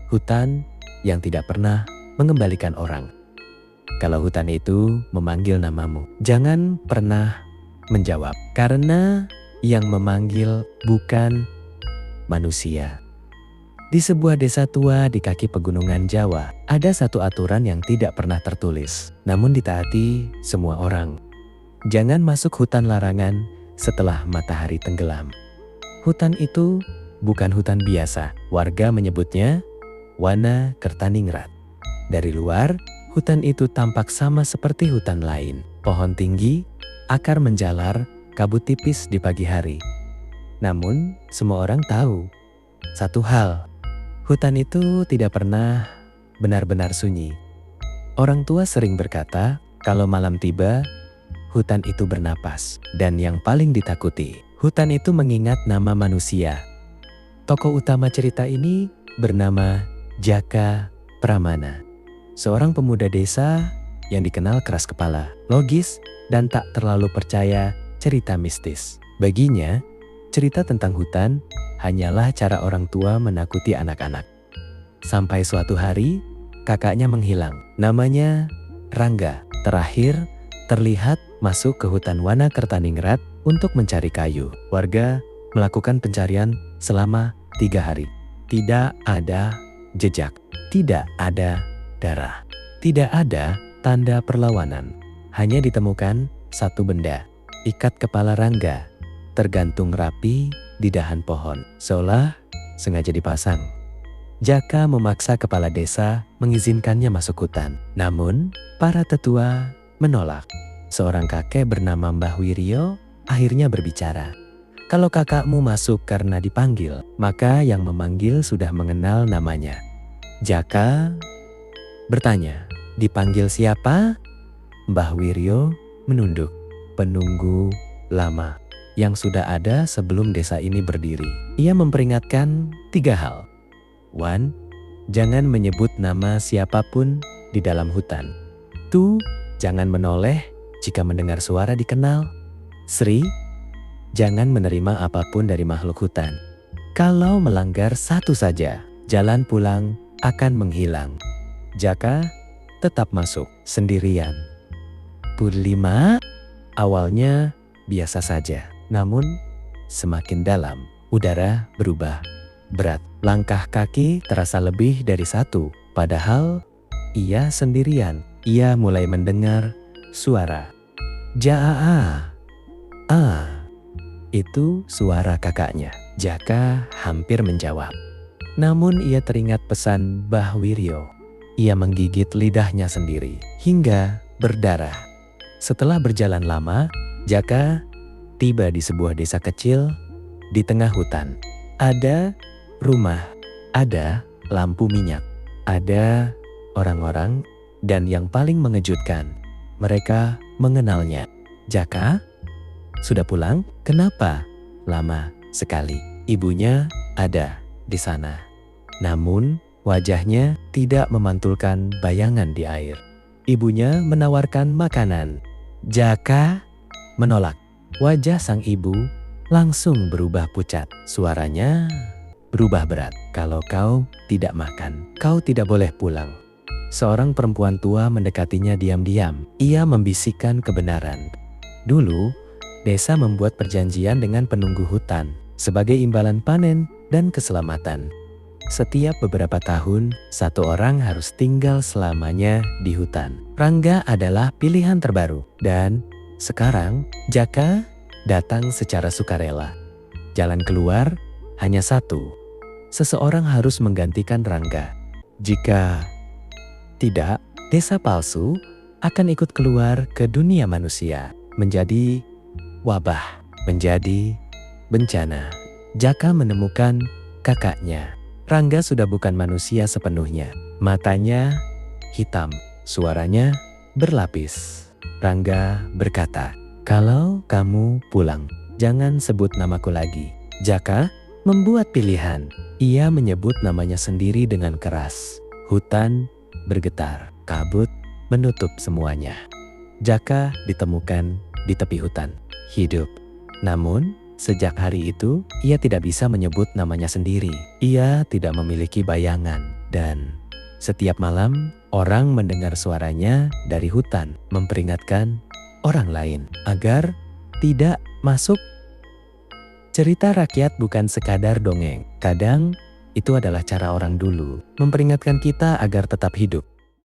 hutan yang tidak pernah mengembalikan orang. Kalau hutan itu memanggil namamu, jangan pernah menjawab, karena yang memanggil bukan manusia. Di sebuah desa tua di kaki pegunungan Jawa, ada satu aturan yang tidak pernah tertulis, namun ditaati semua orang. Jangan masuk hutan larangan setelah matahari tenggelam. Hutan itu bukan hutan biasa, warga menyebutnya Wana Kertaningrat. Dari luar, hutan itu tampak sama seperti hutan lain. Pohon tinggi, akar menjalar, kabut tipis di pagi hari. Namun, semua orang tahu satu hal. Hutan itu tidak pernah benar-benar sunyi. Orang tua sering berkata, kalau malam tiba, hutan itu bernapas. Dan yang paling ditakuti, hutan itu mengingat nama manusia. Tokoh utama cerita ini bernama Jaka Pramana. Seorang pemuda desa yang dikenal keras kepala, logis, dan tak terlalu percaya cerita mistis. Baginya, cerita tentang hutan hanyalah cara orang tua menakuti anak-anak. Sampai suatu hari, kakaknya menghilang. Namanya Rangga. Terakhir, terlihat masuk ke hutan Wana Kertaningrat untuk mencari kayu. Warga melakukan pencarian selama 3 hari. Tidak ada jejak, tidak ada darah, tidak ada tanda perlawanan. Hanya ditemukan satu benda, ikat kepala Rangga, tergantung rapi di dahan pohon, seolah sengaja dipasang. Jaka memaksa kepala desa mengizinkannya masuk hutan. Namun, para tetua menolak. Seorang kakek bernama Mbah Wiryo akhirnya berbicara. Kalau kakakmu masuk karena dipanggil, maka yang memanggil sudah mengenal namanya. Jaka bertanya, dipanggil siapa? Mbah Wiryo menunduk. Penunggu lama yang sudah ada sebelum desa ini berdiri. Ia memperingatkan 3 hal. 1. Jangan menyebut nama siapapun di dalam hutan. 2. Jangan menoleh jika mendengar suara dikenal. 3. Jangan menerima apapun dari makhluk hutan. Kalau melanggar satu saja, jalan pulang akan menghilang. Jaka tetap masuk sendirian. Purnima awalnya biasa saja. Namun, semakin dalam, udara berubah berat. Langkah kaki terasa lebih dari 1. Padahal, ia sendirian. Ia mulai mendengar suara. Jaa. Itu suara kakaknya. Jaka hampir menjawab. Namun ia teringat pesan Mbah Wiryo. Ia menggigit lidahnya sendiri, hingga berdarah. Setelah berjalan lama, Jaka tiba di sebuah desa kecil di tengah hutan. Ada rumah, ada lampu minyak, ada orang-orang, dan yang paling mengejutkan, mereka mengenalnya. Jaka, sudah pulang? Kenapa? Lama sekali. Ibunya ada di sana. Namun, wajahnya tidak memantulkan bayangan di air. Ibunya menawarkan makanan. Jaka menolak. Wajah sang ibu langsung berubah pucat. Suaranya berubah berat. Kalau kau tidak makan, kau tidak boleh pulang. Seorang perempuan tua mendekatinya diam-diam. Ia membisikkan kebenaran. Dulu, desa membuat perjanjian dengan penunggu hutan sebagai imbalan panen dan keselamatan. Setiap beberapa tahun, satu orang harus tinggal selamanya di hutan. Rangga adalah pilihan terbaru. Dan sekarang, Jaka datang secara sukarela. Jalan keluar hanya satu. Seseorang harus menggantikan Rangga. Jika tidak, desa palsu akan ikut keluar ke dunia manusia. Menjadi wabah, menjadi bencana. Jaka menemukan kakaknya. Rangga sudah bukan manusia sepenuhnya. Matanya hitam, suaranya berlapis. Rangga berkata, kalau kamu pulang, jangan sebut namaku lagi. Jaka membuat pilihan. Ia menyebut namanya sendiri dengan keras. Hutan bergetar, kabut menutup semuanya. Jaka ditemukan di tepi hutan, hidup. Namun, sejak hari itu, ia tidak bisa menyebut namanya sendiri. Ia tidak memiliki bayangan Dan setiap malam orang mendengar suaranya dari hutan memperingatkan orang lain agar tidak masuk. Cerita rakyat bukan sekadar dongeng. Kadang itu adalah cara orang dulu memperingatkan kita agar tetap hidup.